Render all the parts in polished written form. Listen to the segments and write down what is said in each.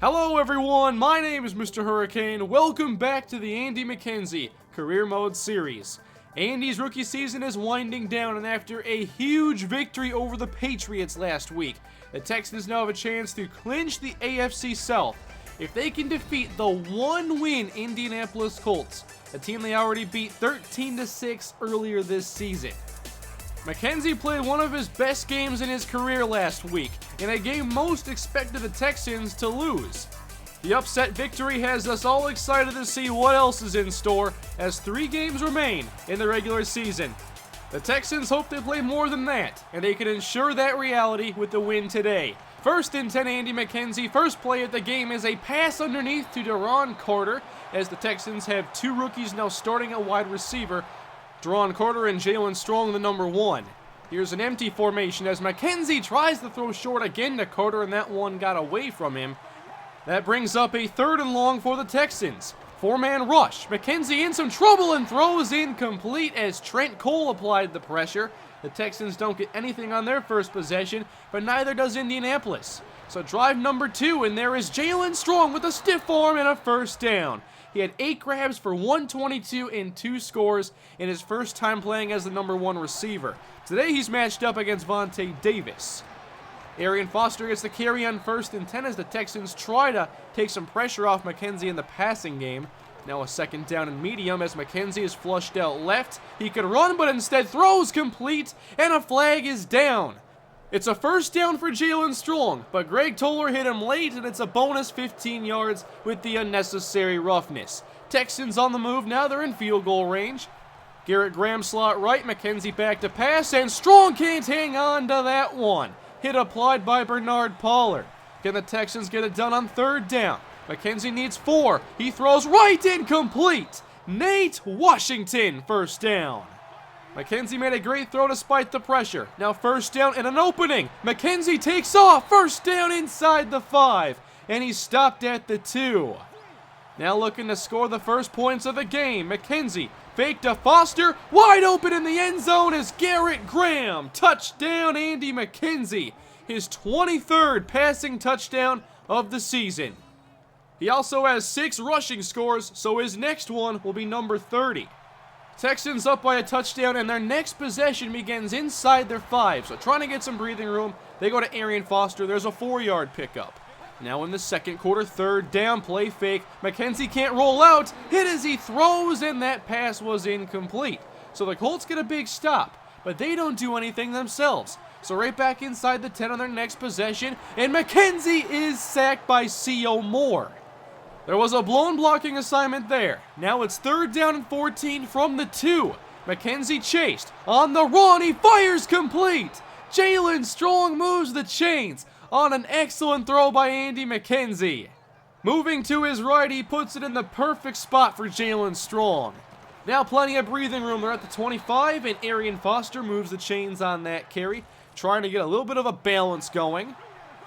Hello everyone, my name is MrHurriicane. Welcome back to the Andy McKenzie Career Mode series. Andy's rookie season is winding down, and after a huge victory over the Patriots last week, the Texans now have a chance to clinch the AFC South if they can defeat the one-win Indianapolis Colts, a team they already beat 13-6 earlier this season. McKenzie played one of his best games in his career last week, in a game most expected the Texans to lose. The upset victory has us all excited to see what else is in store as 3 games remain in the regular season. The Texans hope they play more than that, and they can ensure that reality with the win today. First and 10, Andy McKenzie. First play of the game is a pass underneath to Deron Carter, as the Texans have 2 rookies now starting at wide receiver, Deron Carter and Jalen Strong, the number 1. Here's an empty formation as McKenzie tries to throw short again to Carter, and that one got away from him. That brings up a 3rd and long for the Texans. 4-man rush. McKenzie in some trouble and throws incomplete as Trent Cole applied the pressure. The Texans don't get anything on their first possession, but neither does Indianapolis. So drive number 2, and there is Jalen Strong with a stiff arm and a first down. He had 8 grabs for 122 and 2 scores in his first time playing as the number 1 receiver. Today he's matched up against Vontae Davis. Arian Foster gets the carry on 1st and 10 as the Texans try to take some pressure off McKenzie in the passing game. Now a 2nd down and medium as McKenzie is flushed out left. He could run, but instead throws complete, and a flag is down. It's a first down for Jalen Strong, but Greg Toller hit him late, and it's a bonus 15 yards with the unnecessary roughness. Texans on the move, now they're in field goal range. Garrett Graham slot right, McKenzie back to pass, and Strong can't hang on to that one. Hit applied by Bernard Pollard. Can the Texans get it done on 3rd down? McKenzie needs 4. He throws right, incomplete. Nate Washington, first down. McKenzie made a great throw despite the pressure. Now 1st down and an opening. McKenzie takes off. 1st down inside the 5. And he's stopped at the 2. Now looking to score the first points of the game. McKenzie fake to Foster. Wide open in the end zone is Garrett Graham. Touchdown, Andy McKenzie. His 23rd passing touchdown of the season. He also has 6 rushing scores, so his next one will be number 30. Texans up by a touchdown, and their next possession begins inside their 5. So trying to get some breathing room, they go to Arian Foster. There's a 4-yard pickup. Now in the 2nd quarter, 3rd down, play fake. McKenzie can't roll out. Hit as he throws, and that pass was incomplete. So the Colts get a big stop, but they don't do anything themselves. So right back inside the 10 on their next possession, and McKenzie is sacked by C.O. Moore. There was a blown blocking assignment there. Now it's 3rd down and 14 from the 2. McKenzie chased. On the run, he fires complete. Jalen Strong moves the chains on an excellent throw by Andy McKenzie. Moving to his right, he puts it in the perfect spot for Jalen Strong. Now plenty of breathing room. They're at the 25, and Arian Foster moves the chains on that carry, trying to get a little bit of a balance going.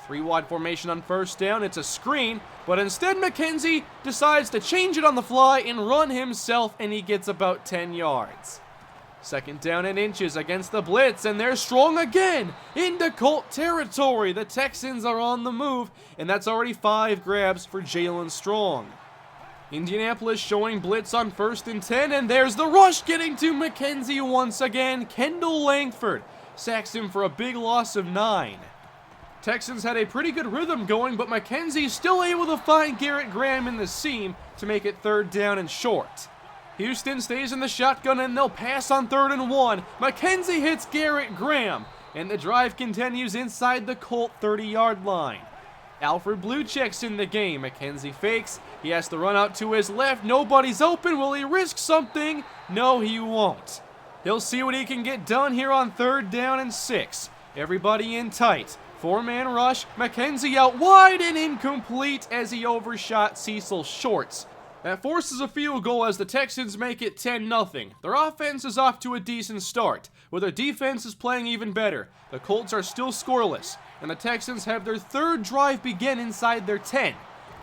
3-wide formation on 1st down. It's a screen, but instead McKenzie decides to change it on the fly and run himself, and he gets about 10 yards. 2nd down and inches against the blitz, and they're Strong again into Colt territory. The Texans are on the move, and that's already 5 grabs for Jalen Strong. Indianapolis showing blitz on 1st and 10, and there's the rush getting to McKenzie once again. Kendall Langford sacks him for a big loss of 9. Texans had a pretty good rhythm going, but McKenzie still able to find Garrett Graham in the seam to make it 3rd down and short. Houston stays in the shotgun, and they'll pass on 3rd and 1. McKenzie hits Garrett Graham, and the drive continues inside the Colt 30-yard line. Alfred Blucheck's in the game. McKenzie fakes. He has to run out to his left. Nobody's open. Will he risk something? No, he won't. He'll see what he can get done here on 3rd down and 6. Everybody in tight. 4-man rush. McKenzie out wide and incomplete as he overshot Cecil Shorts. That forces a field goal as the Texans make it 10-0. Their offense is off to a decent start, where their defense is playing even better. The Colts are still scoreless, and the Texans have their 3rd drive begin inside their 10.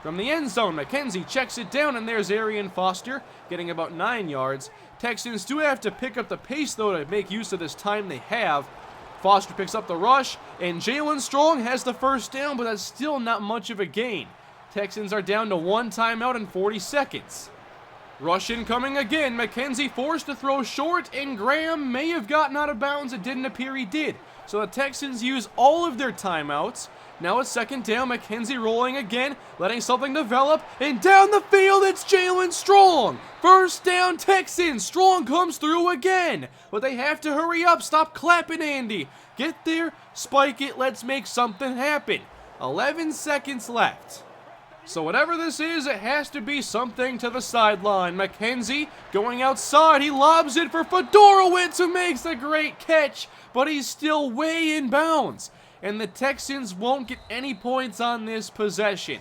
From the end zone, McKenzie checks it down, and there's Arian Foster getting about 9 yards. Texans do have to pick up the pace, though, to make use of this time they have. Foster picks up the rush, and Jalen Strong has the 1st down, but that's still not much of a gain. Texans are down to 1 timeout and 40 seconds. Rush incoming again. McKenzie forced to throw short, and Graham may have gotten out of bounds. It didn't appear he did. So the Texans use all of their timeouts. Now it's 2nd down. McKenzie rolling again, letting something develop, and down the field it's Jalen Strong. 1st down Texans. Strong comes through again, but they have to hurry up. Stop clapping, Andy. Get there, spike it, let's make something happen. 11 seconds left. So whatever this is, it has to be something to the sideline. McKenzie going outside. He lobs it for Fedorowicz, who makes a great catch, but he's still way in bounds. And the Texans won't get any points on this possession.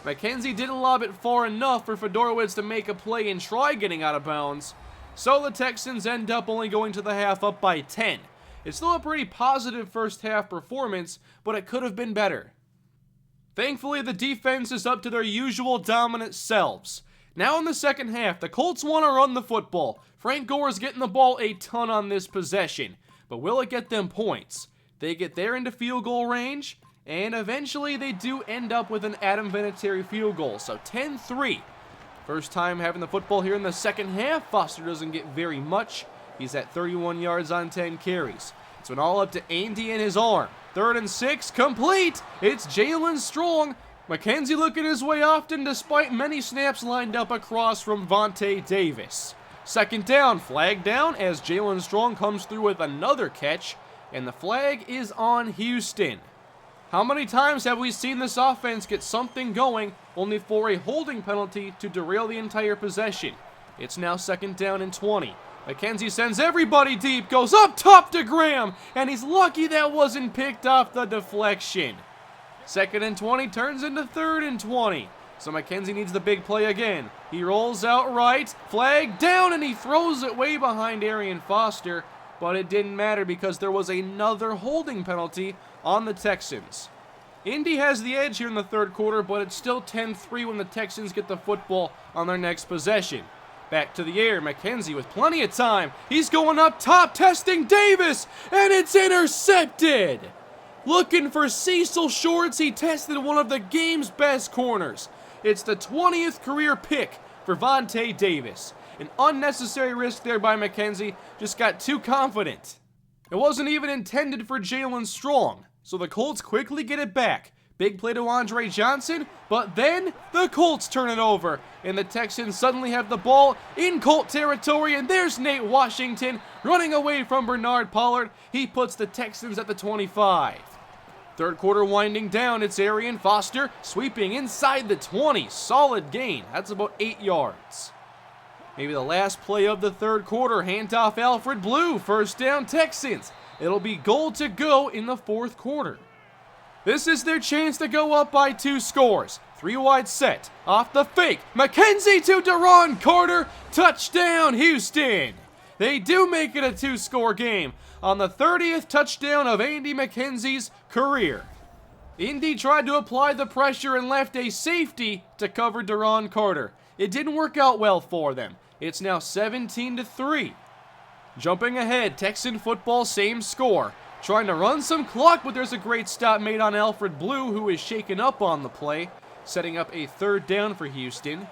McKenzie didn't lob it far enough for Fedorowicz to make a play and try getting out of bounds. So the Texans end up only going to the half up by 10. It's still a pretty positive first half performance, but it could have been better. Thankfully, the defense is up to their usual dominant selves. Now in the second half, the Colts want to run the football. Frank Gore is getting the ball a ton on this possession. But will it get them points? They get there into field goal range, and eventually they do end up with an Adam Vinatieri field goal. So 10-3. First time having the football here in the second half. Foster doesn't get very much. He's at 31 yards on 10 carries. It's been all up to Andy and his arm. 3rd and 6, complete! It's Jalen Strong. McKenzie looking his way often despite many snaps lined up across from Vontae Davis. 2nd down, flag down as Jalen Strong comes through with another catch, and the flag is on Houston. How many times have we seen this offense get something going only for a holding penalty to derail the entire possession? It's now 2nd down and 20. McKenzie sends everybody deep, goes up top to Graham, and he's lucky that wasn't picked off the deflection. 2nd and 20 turns into 3rd and 20. So McKenzie needs the big play again. He rolls out right, flag down, and he throws it way behind Arian Foster, but it didn't matter because there was another holding penalty on the Texans. Indy has the edge here in the 3rd quarter, but it's still 10-3 when the Texans get the football on their next possession. Back to the air, McKenzie with plenty of time. He's going up top, testing Davis, and it's intercepted. Looking for Cecil Shorts, he tested one of the game's best corners. It's the 20th career pick for Vontae Davis. An unnecessary risk there by McKenzie, just got too confident. It wasn't even intended for Jalen Strong, so the Colts quickly get it back. Big play to Andre Johnson, but then the Colts turn it over, and the Texans suddenly have the ball in Colt territory, and there's Nate Washington running away from Bernard Pollard. He puts the Texans at the 25. 3rd quarter winding down, it's Arian Foster sweeping inside the 20. Solid gain, that's about 8 yards. Maybe the last play of the 3rd quarter, handoff Alfred Blue, 1st down Texans. It'll be goal to go in the 4th quarter. This is their chance to go up by 2 scores. 3 wide set, off the fake, McKenzie to Deron Carter, touchdown Houston! They do make it a 2-score game on the 30th touchdown of Andy McKenzie's career. Indy tried to apply the pressure and left a safety to cover Deron Carter. It didn't work out well for them. It's now 17-3. Jumping ahead, Texan football, same score. Trying to run some clock, but there's a great stop made on Alfred Blue, who is shaken up on the play, setting up a 3rd down for Houston.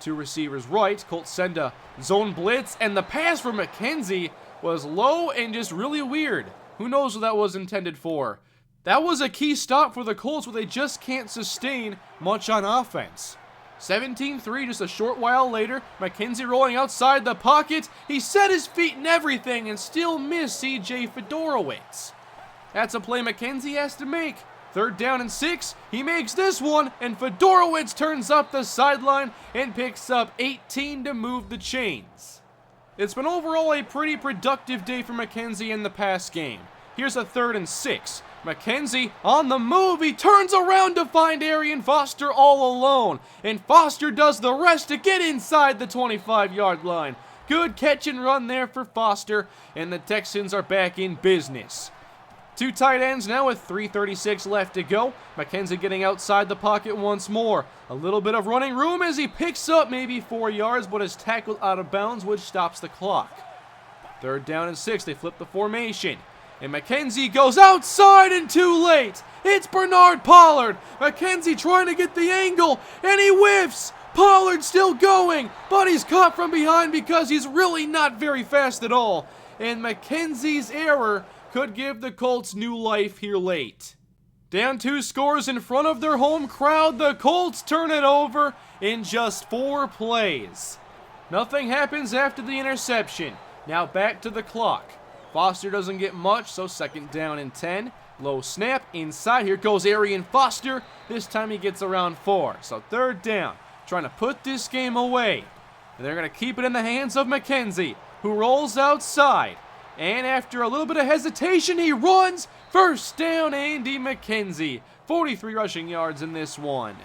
2 receivers right, Colts send a zone blitz, and the pass from McKenzie was low and just really weird. Who knows what that was intended for? That was a key stop for the Colts, where they just can't sustain much on offense. 17-3, just a short while later, McKenzie rolling outside the pocket. He set his feet and everything and still missed C.J. Fedorowicz. That's a play McKenzie has to make. 3rd down and 6, he makes this one, and Fedorowicz turns up the sideline and picks up 18 to move the chains. It's been overall a pretty productive day for McKenzie in the pass game. Here's a 3rd and 6. McKenzie on the move, he turns around to find Arian Foster all alone, and Foster does the rest to get inside the 25-yard line. Good catch and run there for Foster, and the Texans are back in business. 2 tight ends now with 3:36 left to go. McKenzie getting outside the pocket once more. A little bit of running room as he picks up maybe 4 yards, but is tackled out of bounds, which stops the clock. 3rd down and 6, they flip the formation. And McKenzie goes outside and too late. It's Bernard Pollard. McKenzie trying to get the angle, and he whiffs. Pollard still going, but he's caught from behind because he's really not very fast at all. And McKenzie's error could give the Colts new life here late. Down 2 scores in front of their home crowd, the Colts turn it over in just 4 plays. Nothing happens after the interception. Now back to the clock. Foster doesn't get much, so 2nd down and 10. Low snap, inside, here goes Arian Foster. This time he gets around 4, so 3rd down. Trying to put this game away. And they're going to keep it in the hands of McKenzie, who rolls outside. And after a little bit of hesitation, he runs. 1st down, Andy McKenzie. 43 rushing yards in this one.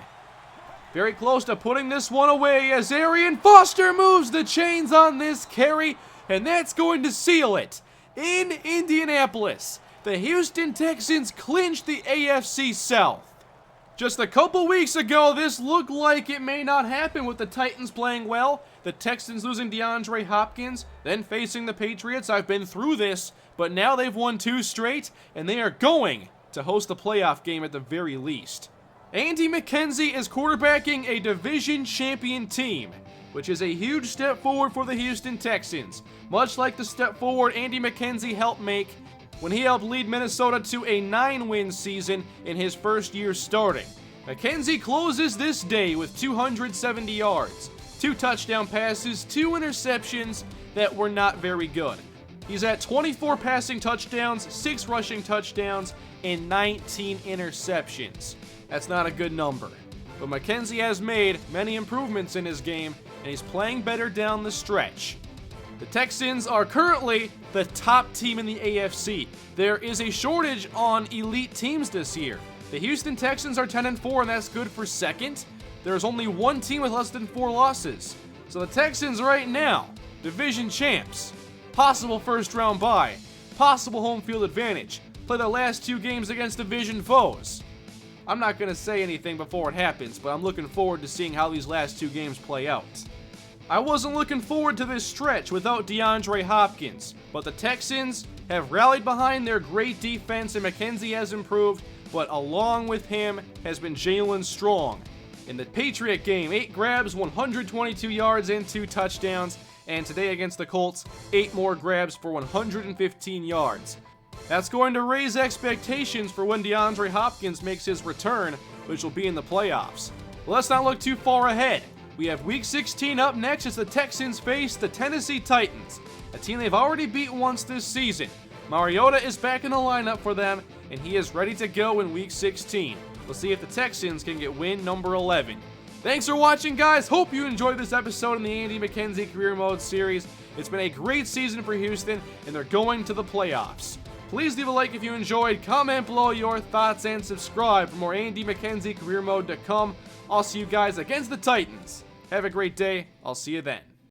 Very close to putting this one away as Arian Foster moves the chains on this carry. And that's going to seal it. In Indianapolis, the Houston Texans clinch the AFC South. Just a couple weeks ago, this looked like it may not happen with the Titans playing well, the Texans losing DeAndre Hopkins, then facing the Patriots. I've been through this, but now they've won 2 straight, and they are going to host the playoff game at the very least. Andy McKenzie is quarterbacking a division champion team, which is a huge step forward for the Houston Texans, much like the step forward Andy McKenzie helped make when he helped lead Minnesota to a 9-win season in his first year starting. McKenzie closes this day with 270 yards, 2 touchdown passes, 2 interceptions that were not very good. He's at 24 passing touchdowns, 6 rushing touchdowns, and 19 interceptions. That's not a good number. But McKenzie has made many improvements in his game, and he's playing better down the stretch. The Texans are currently the top team in the AFC. There is a shortage on elite teams this year. The Houston Texans are 10-4, and that's good for 2nd. There's only 1 team with less than 4 losses. So the Texans right now, division champs, possible 1st round bye, possible home field advantage, play their last 2 games against division foes. I'm not going to say anything before it happens, but I'm looking forward to seeing how these last 2 games play out. I wasn't looking forward to this stretch without DeAndre Hopkins, but the Texans have rallied behind their great defense, and McKenzie has improved, but along with him has been Jalen Strong. In the Patriot game, 8 grabs, 122 yards, and 2 touchdowns, and today against the Colts, 8 more grabs for 115 yards. That's going to raise expectations for when DeAndre Hopkins makes his return, which will be in the playoffs. But let's not look too far ahead. We have Week 16 up next as the Texans face the Tennessee Titans, a team they've already beaten once this season. Mariota is back in the lineup for them, and he is ready to go in Week 16. We'll see if the Texans can get win number 11. Thanks for watching, guys. Hope you enjoyed this episode in the Andy McKenzie Career Mode series. It's been a great season for Houston, and they're going to the playoffs. Please leave a like if you enjoyed, comment below your thoughts, and subscribe for more Andy McKenzie Career Mode to come. I'll see you guys against the Titans. Have a great day. I'll see you then.